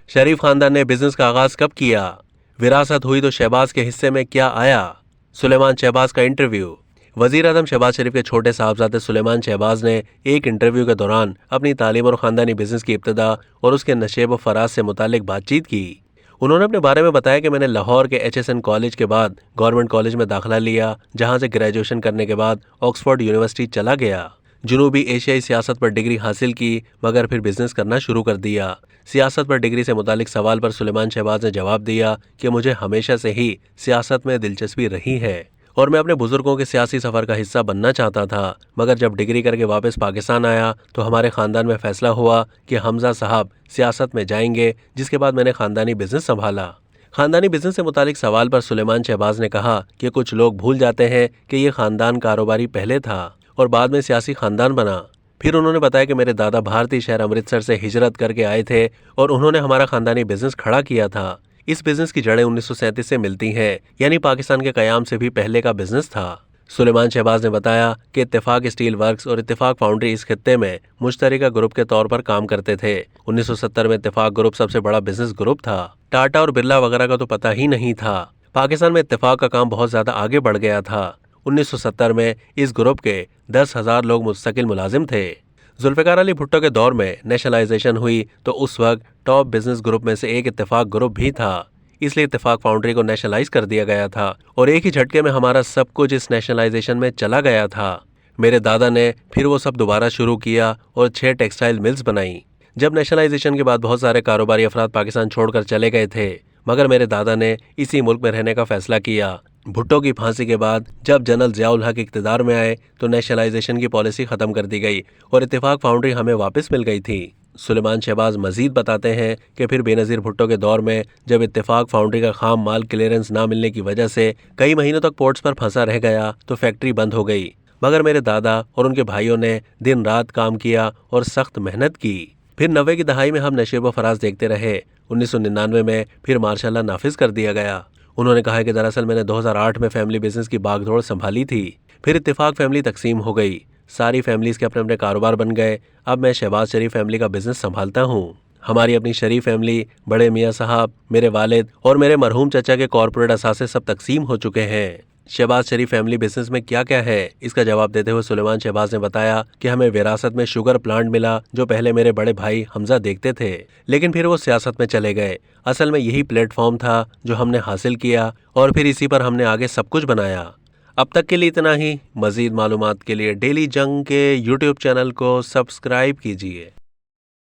शरीफ खानदान ने बिजनेस का आगाज कब किया? विरासत हुई तो शहबाज के हिस्से में क्या आया? सुलेमान शहबाज का इंटरव्यू। वजीर आजम शहबाज शरीफ के छोटे साहबजादे सुलेमान शहबाज ने एक इंटरव्यू के दौरान अपनी तालीम और खानदानी बिजनेस की इब्तिदा और उसके नशेब व फराज से मुतालिक बातचीत की। उन्होंने अपने बारे में बताया कि मैंने लाहौर के HSN कॉलेज के बाद गवर्नमेंट कॉलेज में दाखिला लिया, जहां से ग्रेजुएशन करने के बाद ऑक्सफोर्ड यूनिवर्सिटी चला गया। जनूबी एशियाई सियासत पर डिग्री हासिल की, मगर फिर बिजनेस करना शुरू कर दिया। सियासत पर डिग्री से मुतालिक सवाल पर सुलेमान शहबाज ने जवाब दिया कि मुझे हमेशा से ही सियासत में दिलचस्पी रही है और मैं अपने बुजुर्गों के सियासी सफर का हिस्सा बनना चाहता था, मगर जब डिग्री करके वापस पाकिस्तान आया तो हमारे खानदान में फैसला हुआ कि हमजा साहब सियासत में जाएंगे, जिसके बाद मैंने खानदानी बिजनेस संभाला। खानदानी बिजनेस से मुतालिक सवाल पर सुलेमान शहबाज ने कहा कि कुछ लोग भूल जाते हैं कि ये खानदान कारोबारी पहले था और बाद में सियासी खानदान बना। फिर उन्होंने बताया कि मेरे दादा भारतीय शहर अमृतसर से हिजरत करके आए थे और उन्होंने हमारा खानदानी बिजनेस खड़ा किया था। इस बिजनेस की जड़ें 1937 से मिलती हैं, यानी पाकिस्तान के कयाम से भी पहले का बिजनेस था। सुलेमान शहबाज ने बताया कि इत्तेफाक स्टील वर्क्स और इत्तेफाक फाउंड्री इस खित्ते में मुश्तरका ग्रुप के तौर पर काम करते थे। 1970 में इत्तेफाक ग्रुप सबसे बड़ा बिजनेस ग्रुप था। टाटा और बिरला वगैरह का तो पता ही नहीं था। पाकिस्तान में इत्तेफाक का काम बहुत ज्यादा आगे बढ़ गया था। 1970 में इस ग्रुप के 10,000 लोग मुस्तकिल मुलाजिम थे। जुल्फिकार अली भुट्टो के दौर में नेशनलाइजेशन हुई तो उस वक्त टॉप बिजनेस ग्रुप में से एक इत्तेफाक ग्रुप भी था, इसलिए इत्तेफाक फाउंड्री को नेशनलाइज कर दिया गया था और एक ही झटके में हमारा सब कुछ इस नेशनलाइजेशन में चला गया था। मेरे दादा ने फिर वो सब दोबारा शुरू किया और 6 टेक्सटाइल मिल्स बनाई। जब नेशनलाइजेशन के बाद बहुत सारे कारोबारी अफराद पाकिस्तान छोड़कर चले गए थे, मगर मेरे दादा ने इसी मुल्क में रहने का फैसला किया। भुट्टो की फांसी के बाद जब जनरल जियाउल हक इक़्तिदार में आए तो नेशनलाइजेशन की पॉलिसी खत्म कर दी गई और इत्तेफाक फाउंड्री हमें वापस मिल गई थी। सुलेमान शहबाज मजीद बताते हैं कि फिर बेनज़ीर भुट्टो के दौर में जब इत्तेफाक फाउंड्री का खाम माल क्लियरेंस ना मिलने की वजह से कई महीनों तक पोर्ट्स पर फंसा रह गया तो फैक्ट्री बंद हो गई, मगर मेरे दादा और उनके भाइयों ने दिन रात काम किया और सख्त मेहनत की। फिर 90 की दहाई में हम नशेब व फराज देखते रहे। 1999 में फिर मार्शाल्लाह नाफिज कर दिया गया। उन्होंने कहा कि दरअसल मैंने 2008 में फैमिली बिजनेस की बागडोर संभाली थी। फिर इत्तेफाक फैमिली तकसीम हो गई, सारी फैमिलीज के अपने अपने कारोबार बन गए। अब मैं शहबाज शरीफ फैमिली का बिजनेस संभालता हूँ। हमारी अपनी शरीफ फैमिली, बड़े मियाँ साहब, मेरे वालिद और मेरे मरहूम चचा के कॉरपोरेट असासे सब तकसीम हो चुके हैं। शहबाज शरीफ फैमिली बिजनेस में क्या क्या है, इसका जवाब देते हुए सुलेमान शहबाज ने बताया कि हमें विरासत में शुगर प्लांट मिला, जो पहले मेरे बड़े भाई हमजा देखते थे, लेकिन फिर वो सियासत में चले गए। असल में यही प्लेटफॉर्म था जो हमने हासिल किया और फिर इसी पर हमने आगे सब कुछ बनाया। अब तक के लिए इतना ही। मजीद मालूमात के लिए डेली जंग के YouTube चैनल को सब्सक्राइब कीजिए।